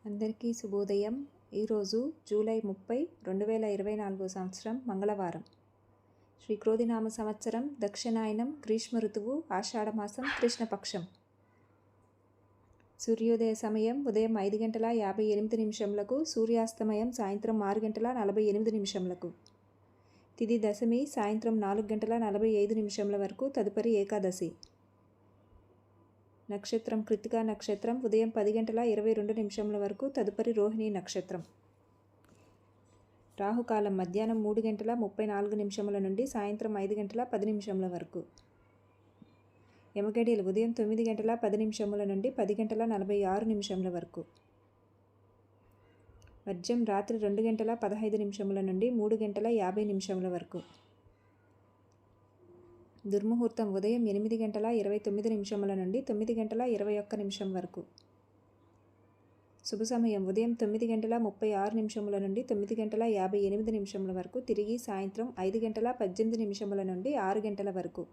అందరికీ శుభోదయం. ఈరోజు జూలై 30, 2024 సంవత్సరం మంగళవారం. శ్రీ క్రోధినామ సంవత్సరం దక్షిణాయనం, గ్రీష్మ ఋతువు, ఆషాఢమాసం, కృష్ణపక్షం. సూర్యోదయ సమయం ఉదయం 5:58, సూర్యాస్తమయం సాయంత్రం 6:48. తిథి దశమి సాయంత్రం 4:45 వరకు, తదుపరి ఏకాదశి. నక్షత్రం కృత్తికా నక్షత్రం ఉదయం 10:22 వరకు, తదుపరి రోహిణి నక్షత్రం. రాహుకాలం మధ్యాహ్నం 3:34 నుండి సాయంత్రం 5:10 వరకు. యమగడియలు ఉదయం 9:10 నుండి 10:46 వరకు. వర్జ్యం రాత్రి 2:15 నుండి 3:50 వరకు. దుర్ముహూర్తం ఉదయం 8:29 నుండి 9:21 వరకు. శుభ సమయం ఉదయం 9:36 నుండి 9:58 వరకు, తిరిగి సాయంత్రం 5:18 నుండి 6 గంటల వరకు.